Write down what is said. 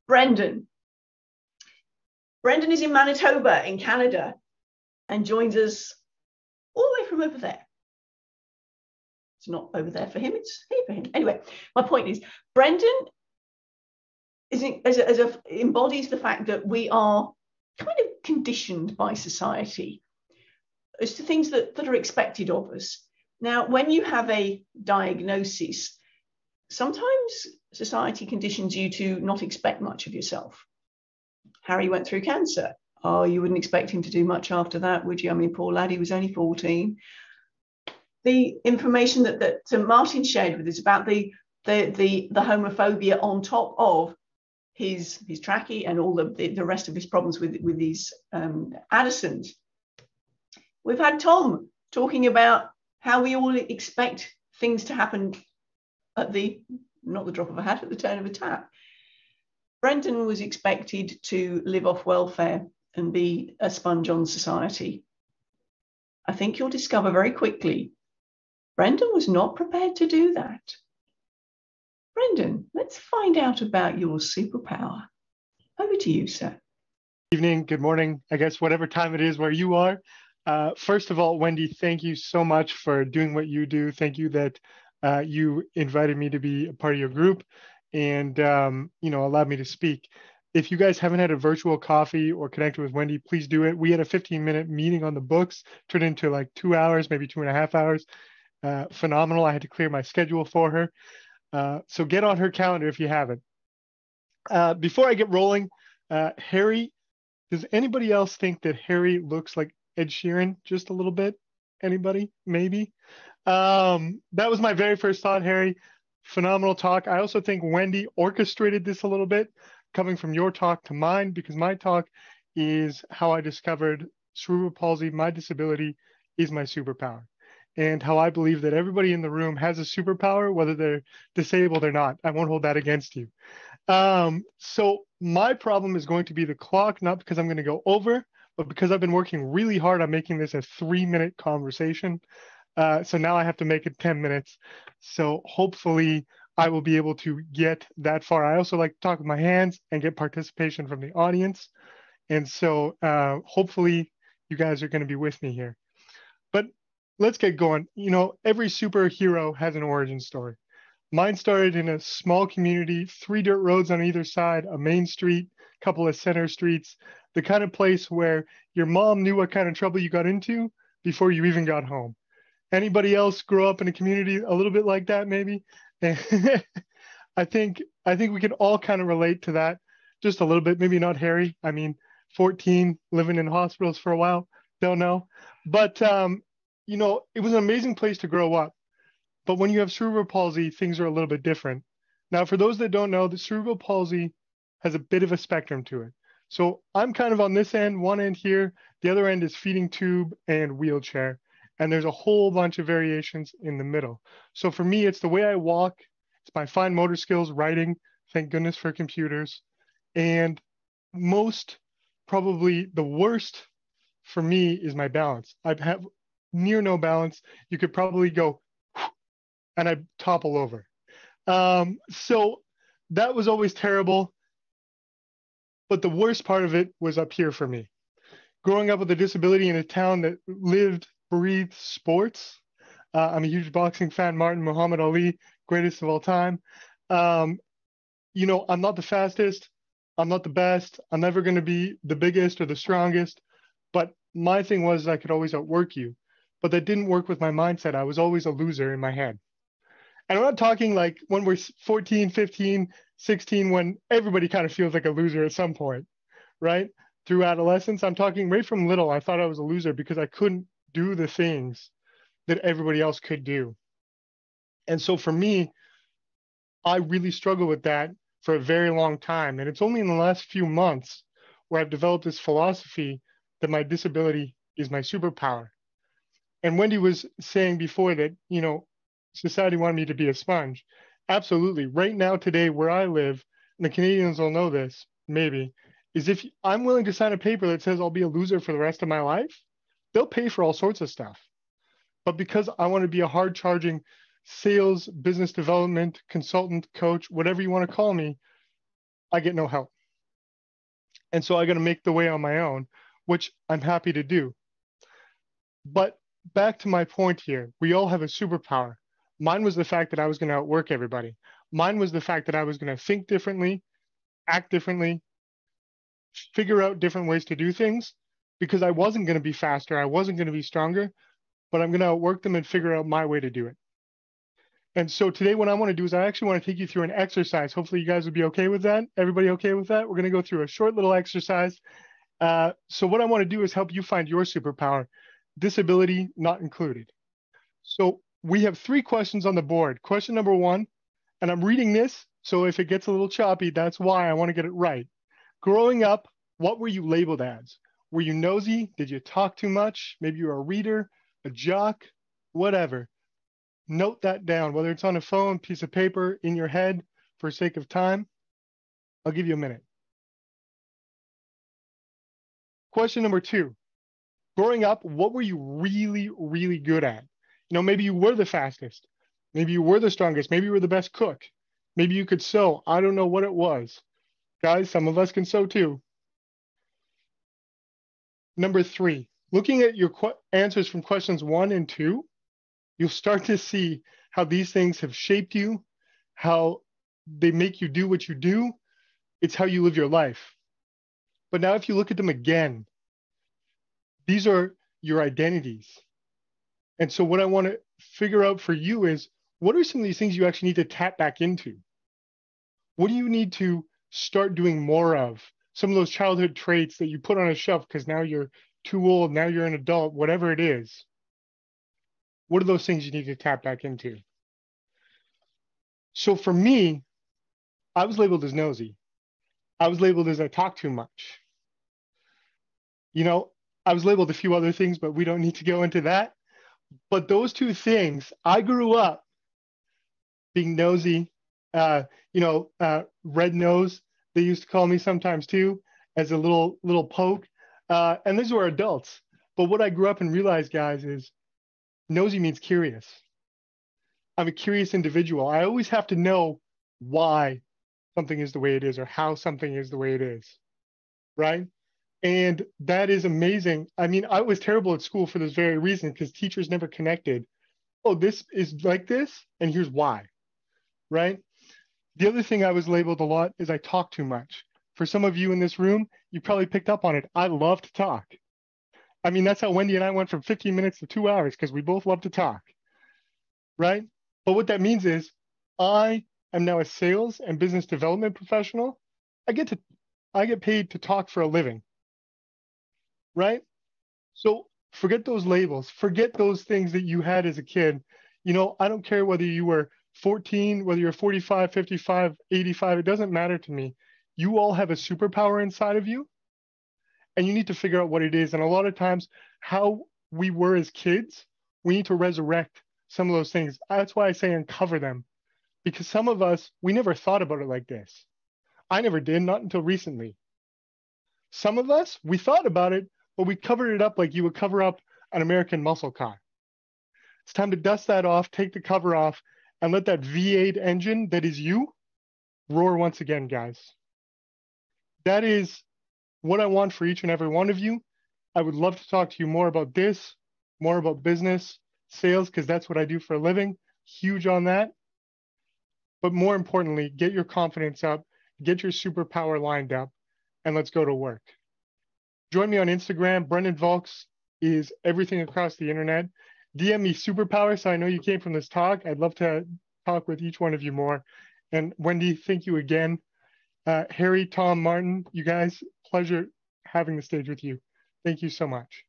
Brendan. Brendan is in Manitoba in Canada and joins us all the way from over there. It's not over there for him, it's here for him. Anyway, my point is, Brendan embodies the fact that we are kind of conditioned by society as to things that are expected of us. Now, when you have a diagnosis, sometimes society conditions you to not expect much of yourself. Harry went through cancer. Oh, you wouldn't expect him to do much after that, would you? I mean, poor lad, he was only 14. The information that Martin shared with us about the homophobia on top of his trachea and all the rest of his problems with his Addison's. We've had Tom talking about how we all expect things to happen at not the drop of a hat, at the turn of a tap. Brendan was expected to live off welfare and be a sponge on society. I think you'll discover very quickly Brendan was not prepared to do that. Brendan, let's find out about your superpower. Over to you, sir. Good evening, good morning, I guess whatever time it is where you are. First of all, Wendy, thank you so much for doing what you do. Thank you that you invited me to be a part of your group and allowed me to speak. If you guys haven't had a virtual coffee or connected with Wendy, please do it. We had a 15-minute meeting on the books, turned into like 2 hours, maybe 2.5 hours. Phenomenal. I had to clear my schedule for her. So get on her calendar if you haven't. Before I get rolling, Harry, does anybody else think that Harry looks like Ed Sheeran just a little bit? Anybody? Maybe? That was my very first thought, Harry. Phenomenal talk. I also think Wendy orchestrated this a little bit, coming from your talk to mine, because my talk is how I discovered cerebral palsy, my disability, is my superpower. And how I believe that everybody in the room has a superpower, whether they're disabled or not. I won't hold that against you. So my problem is going to be the clock, not because I'm going to go over, but because I've been working really hard on making this a 3-minute conversation. So now I have to make it 10 minutes. So hopefully I will be able to get that far. I also like to talk with my hands and get participation from the audience. And so hopefully you guys are going to be with me here. But let's get going. You know, every superhero has an origin story. Mine started in a small community, 3 dirt roads on either side, a main street, a couple of center streets, the kind of place where your mom knew what kind of trouble you got into before you even got home. Anybody else grow up in a community a little bit like that, maybe? I think we can all kind of relate to that just a little bit. Maybe not Harry. I mean, 14, living in hospitals for a while, don't know. But it was an amazing place to grow up. But when you have cerebral palsy, things are a little bit different. Now, for those that don't know, the cerebral palsy has a bit of a spectrum to it. So I'm kind of on this end, one end here. The other end is feeding tube and wheelchair. And there's a whole bunch of variations in the middle. So for me, it's the way I walk. It's my fine motor skills, writing. Thank goodness for computers. And probably the worst for me is my balance. I have near no balance. You could probably go and I topple over. So that was always terrible. But the worst part of it was up here for me. Growing up with a disability in a town that breathed sports. I'm a huge boxing fan, Martin Muhammad Ali, greatest of all time. I'm not the fastest. I'm not the best. I'm never going to be the biggest or the strongest. But my thing was I could always outwork you. But that didn't work with my mindset. I was always a loser in my head. And I'm not talking like when we're 14, 15, 16, when everybody kind of feels like a loser at some point, right? Through adolescence, I'm talking right from little. I thought I was a loser because I couldn't do the things that everybody else could do. And so for me, I really struggled with that for a very long time. And it's only in the last few months where I've developed this philosophy that my disability is my superpower. And Wendy was saying before that, society wanted me to be a sponge. Absolutely. Right now, today, where I live, and the Canadians will know this, maybe, is if I'm willing to sign a paper that says I'll be a loser for the rest of my life, they'll pay for all sorts of stuff. But because I want to be a hard-charging sales, business development, consultant, coach, whatever you want to call me, I get no help. And so I got to make the way on my own, which I'm happy to do. But back to my point here, we all have a superpower. Mine was the fact that I was going to outwork everybody. Mine was the fact that I was going to think differently, act differently, figure out different ways to do things because I wasn't going to be faster. I wasn't going to be stronger, but I'm going to outwork them and figure out my way to do it. And so today what I want to do is I actually want to take you through an exercise. Hopefully you guys would be okay with that. Everybody okay with that? We're going to go through a short little exercise. So what I want to do is help you find your superpower, disability not included. So we have 3 questions on the board. Question number 1, and I'm reading this, so if it gets a little choppy, that's why I want to get it right. Growing up, what were you labeled as? Were you nosy? Did you talk too much? Maybe you were a reader, a jock, whatever. Note that down, whether it's on a phone, piece of paper, in your head, for sake of time. I'll give you a minute. Question number 2, growing up, what were you really, really good at? You know, maybe you were the fastest. Maybe you were the strongest. Maybe you were the best cook. Maybe you could sew. I don't know what it was. Guys, some of us can sew too. Number 3, looking at your answers from questions 1 and 2, you'll start to see how these things have shaped you, how they make you do what you do. It's how you live your life. But now if you look at them again, these are your identities. And so what I want to figure out for you is, what are some of these things you actually need to tap back into? What do you need to start doing more of? Some of those childhood traits that you put on a shelf because now you're too old, now you're an adult, whatever it is. What are those things you need to tap back into? So for me, I was labeled as nosy. I was labeled as I talk too much. You know, I was labeled a few other things, but we don't need to go into that. But those 2 things, I grew up being nosy, red nose, they used to call me sometimes too, as a little poke. And these were adults. But what I grew up and realized, guys, is nosy means curious. I'm a curious individual. I always have to know why something is the way it is or how something is the way it is, right? And that is amazing. I mean, I was terrible at school for this very reason because teachers never connected. Oh, this is like this, and here's why, right? The other thing I was labeled a lot is I talk too much. For some of you in this room, you probably picked up on it. I love to talk. I mean, that's how Wendy and I went from 15 minutes to 2 hours because we both love to talk, right? But what that means is I am now a sales and business development professional. I get paid to talk for a living, right? So forget those labels, forget those things that you had as a kid. You know, I don't care whether you were 14, whether you're 45, 55, 85, it doesn't matter to me. You all have a superpower inside of you, and you need to figure out what it is. And a lot of times, how we were as kids, we need to resurrect some of those things. That's why I say uncover them, because some of us, we never thought about it like this. I never did, not until recently. Some of us, we thought about it, but we covered it up like you would cover up an American muscle car. It's time to dust that off, take the cover off, and let that V8 engine that is you roar once again, guys. That is what I want for each and every one of you. I would love to talk to you more about this, more about business, sales, because that's what I do for a living. Huge on that. But more importantly, get your confidence up, get your superpower lined up, and let's go to work. Join me on Instagram. Brendan Volks is everything across the internet. DM me superpower so I know you came from this talk. I'd love to talk with each one of you more. And Wendy, thank you again. Harry, Tom, Martin, you guys, pleasure having the stage with you. Thank you so much.